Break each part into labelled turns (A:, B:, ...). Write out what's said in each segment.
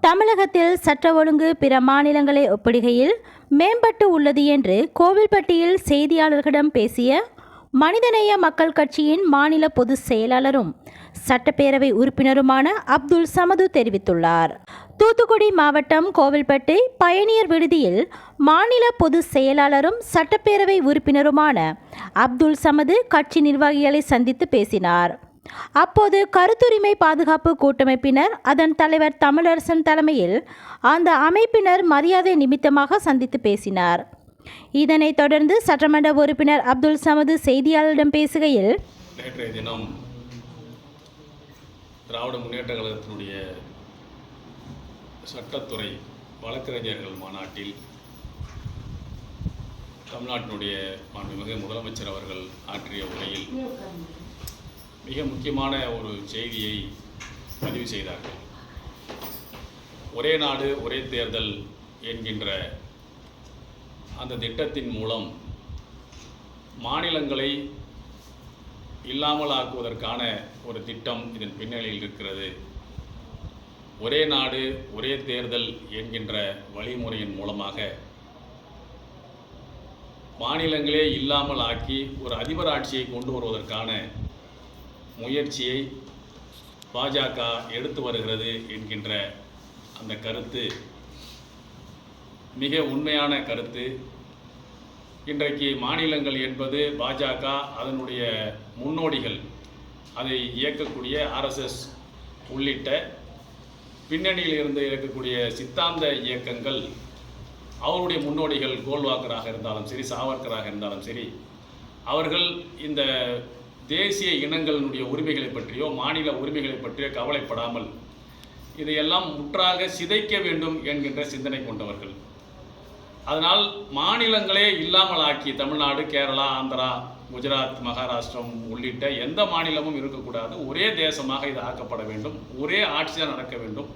A: தமிழகத்தில் சட்ட ஒழுங்கு பிற மாநிலங்களை ஒப்பிடுகையில் மேம்பட்டு உள்ளது என்று கோவில்பட்டியில் செய்தியாளர்களிடம் பேசிய மனிதநேய மக்கள் கட்சியின் மாநில பொதுச் செயலாளரும் சட்டப்பேரவை உறுப்பினருமான அப்துல் சமது தெரிவித்துள்ளார். தூத்துக்குடி மாவட்டம் கோவில்பட்டி பயணியர் விடுதியில் மாநில பொதுச் செயலாளரும் சட்டப்பேரவை உறுப்பினருமான அப்துல் சமது கட்சி நிர்வாகிகளை சந்தித்து பேசினார். அப்போது கருத்துரிமை பாதுகாப்பு கூட்டமைப்பினர் அதன் தலைவர் தமிழரசன் தலைமையில் அந்த அமைப்பினர் மரியாதை நிமித்தமாக சந்தித்து பேசினார். இதனைத் தொடர்ந்து சட்டமன்ற உறுப்பினர் அப்துல் சமது செய்தியாளரிடம் பேசுகையில்,
B: நேற்றைய தினம் திராவிட முன்னேற்ற கழகத்தினுடைய சட்டத்துறை வழக்கறிஞர்கள் மாநாட்டில் தமிழ்நாட்டினுடைய மாண்புமிகு முதலமைச்சர் அவர்கள் ஆற்றிய உரையில் மிக முக்கியமான ஒரு செய்தியை பதிவு செய்தார்கள். ஒரே நாடு ஒரே தேர்தல் என்கின்ற அந்த திட்டத்தின் மூலம் மாநிலங்களை இல்லாமல் ஆக்குவதற்கான ஒரு திட்டம் இதன் பின்னணியில் இருக்கிறது. ஒரே நாடு ஒரே தேர்தல் என்கின்ற வழிமுறையின் மூலமாக மாநிலங்களே இல்லாமல் ஆக்கி ஒரு அதிபர் ஆட்சியை கொண்டு வருவதற்கான முயற்சியை பாஜக எடுத்து வருகிறது என்கின்ற அந்த கருத்து மிக உண்மையான கருத்து. இன்றைக்கு மாநிலங்கள் என்பது பாஜக அதனுடைய முன்னோடிகள், அதை இயக்கக்கூடிய ஆர்எஸ்எஸ் உள்ளிட்ட பின்னணியில் இருந்து இயக்கக்கூடிய சித்தாந்த இயக்கங்கள், அவருடைய முன்னோடிகள் கோல்வாக்கராக இருந்தாலும் சரி, சாவர்கராக இருந்தாலும் சரி, அவர்கள் இந்த தேசிய இனங்களினுடைய உரிமைகளை பற்றியோ மாநில உரிமைகளை பற்றியோ கவலைப்படாமல் இதையெல்லாம் முற்றாக சிதைக்க வேண்டும் என்கின்ற சிந்தனை கொண்டவர்கள். அதனால் மாநிலங்களே இல்லாமல் ஆக்கி தமிழ்நாடு, கேரளா, ஆந்திரா, குஜராத், மகாராஷ்டிரம் உள்ளிட்ட எந்த மாநிலமும் இருக்கக்கூடாது, ஒரே தேசமாக இது ஆக்கப்பட வேண்டும், ஒரே ஆட்சியாக நடக்க வேண்டும்,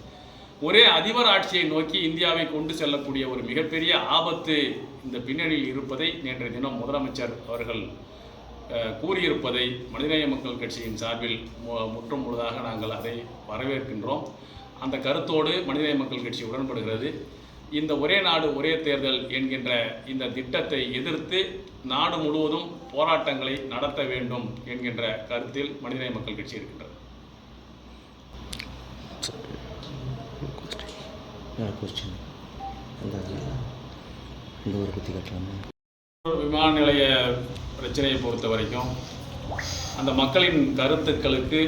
B: ஒரே அதிபர் ஆட்சியை நோக்கி இந்தியாவை கொண்டு செல்லக்கூடிய ஒரு மிகப்பெரிய ஆபத்து இந்த பின்னணியில் இருப்பதை நேற்றைய தினம் முதலமைச்சர் அவர்கள் கூறியிருப்பதை மனிதநேய மக்கள் கட்சியின் சார்பில் முற்றும் முழுதாக நாங்கள் அதை வரவேற்கின்றோம். அந்த கருத்தோடு மனிதநேய மக்கள் கட்சி உடன்படுகிறது. இந்த ஒரே நாடு ஒரே தேர்தல் என்கின்ற இந்த திட்டத்தை எதிர்த்து நாடு முழுவதும் போராட்டங்களை நடத்த வேண்டும் என்கின்ற கருத்தில் மனிதநேய மக்கள் கட்சி இருக்கின்றது. விமான நிலைய பிரச்சனையை பொறுத்த வரைக்கும் அந்த மக்களின் கருத்துக்களுக்கு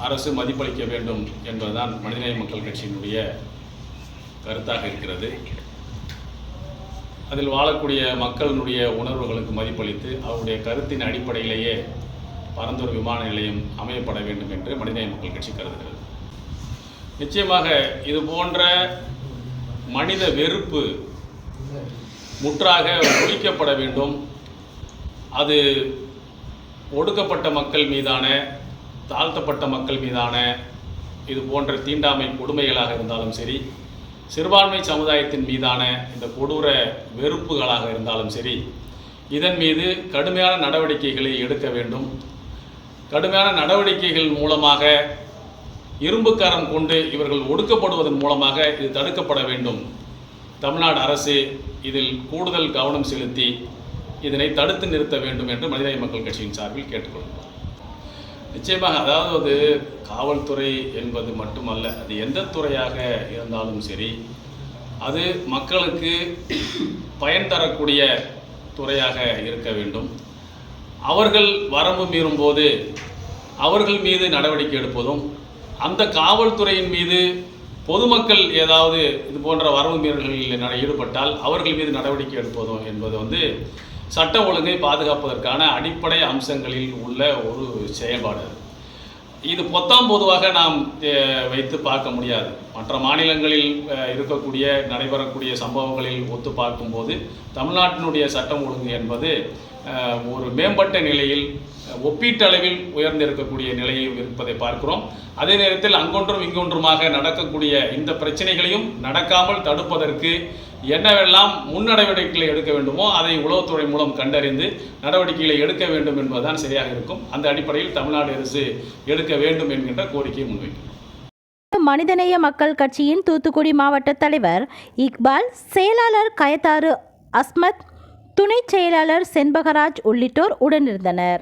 B: அரசு மதிப்பளிக்க வேண்டும் என்பதுதான் மனிதநேய மக்கள் கட்சியினுடைய கருத்தாக இருக்கிறது. அதில் வாழக்கூடிய மக்களினுடைய உணர்வுகளுக்கு மதிப்பளித்து அவருடைய கருத்தின் அடிப்படையிலேயே பரந்தூர் விமான நிலையம் அமையப்பட வேண்டும் என்று மனிதநேய மக்கள் கட்சி கருதுகிறது. நிச்சயமாக இது போன்ற மனித வெறுப்பு முற்றாக ஒழிக்கப்பட வேண்டும். அது ஒடுக்கப்பட்ட மக்கள் மீதான, தாழ்த்தப்பட்ட மக்கள் மீதான இது போன்ற தீண்டாமை கொடுமைகளாக இருந்தாலும் சரி, சிறுபான்மை சமுதாயத்தின் மீதான இந்த கொடூர வெறுப்புகளாக இருந்தாலும் சரி, இதன் மீது கடுமையான நடவடிக்கைகளை எடுக்க வேண்டும். கடுமையான நடவடிக்கைகள் மூலமாக இரும்புக்கரம் கொண்டு இவர்கள் ஒடுக்கப்படுவதன் மூலமாக இது தடுக்கப்பட வேண்டும். தமிழ்நாடு அரசு இதில் கூடுதல் கவனம் செலுத்தி இதனை தடுத்து நிறுத்த வேண்டும் என்று மனிதநேய மக்கள் கட்சியின் சார்பில் கேட்டுக்கொள்கிறோம். நிச்சயமாக, அதாவது காவல்துறை என்பது மட்டுமல்ல, அது எந்த துறையாக இருந்தாலும் சரி, அது மக்களுக்கு பயன் தரக்கூடிய துறையாக இருக்க வேண்டும். அவர்கள் வரம்பு மீறும் போது அவர்கள் மீது நடவடிக்கை எடுப்பதும், அந்த காவல்துறையின் மீது பொதுமக்கள் ஏதாவது இது போன்ற வரம்பு மீறல்களில் ஈடுபட்டால் அவர்கள் மீது நடவடிக்கை எடுப்பதும் என்பது சட்ட ஒழுங்கை பாதுகாப்பதற்கான அடிப்படை அம்சங்களில் உள்ள ஒரு செயல்பாடு. இது பொத்தாம் பொதுவாக நாம் வைத்து பார்க்க முடியாது. மற்ற மாநிலங்களில் இருக்கக்கூடிய நடைபெறக்கூடிய சம்பவங்களில் ஒத்து பார்க்கும்போது தமிழ்நாட்டினுடைய சட்டம் ஒழுங்கு என்பது ஒரு மேம்பட்ட நிலையில், ஒப்பீட்டளவில் உயர்ந்திருக்கக்கூடிய நிலையில் இருப்பதை பார்க்கிறோம். அதே நேரத்தில் அங்கொன்றும் இங்கொன்றுமாக நடக்கக்கூடிய இந்த பிரச்சனைகளையும் நடக்காமல் தடுப்பதற்கு என்னவெல்லாம் முன் நடவடிக்கைகளை எடுக்க வேண்டுமோ அதை உளவுத்துறை மூலம் கண்டறிந்து நடவடிக்கைகளை எடுக்க வேண்டும் என்பதுதான் சரியாக இருக்கும். அந்த அடிப்படையில் தமிழ்நாடு அரசு எடுக்க வேண்டும் என்கின்ற கோரிக்கையை முன்வைக்கிறோம்.
A: மனிதநேய மக்கள் கட்சியின் தூத்துக்குடி மாவட்ட தலைவர் இக்பால், செயலாளர் கயத்தாறு அஸ்மத், துணை செயலாளர் செண்பகராஜ் உள்ளிட்டோர் உடனிருந்தனர்.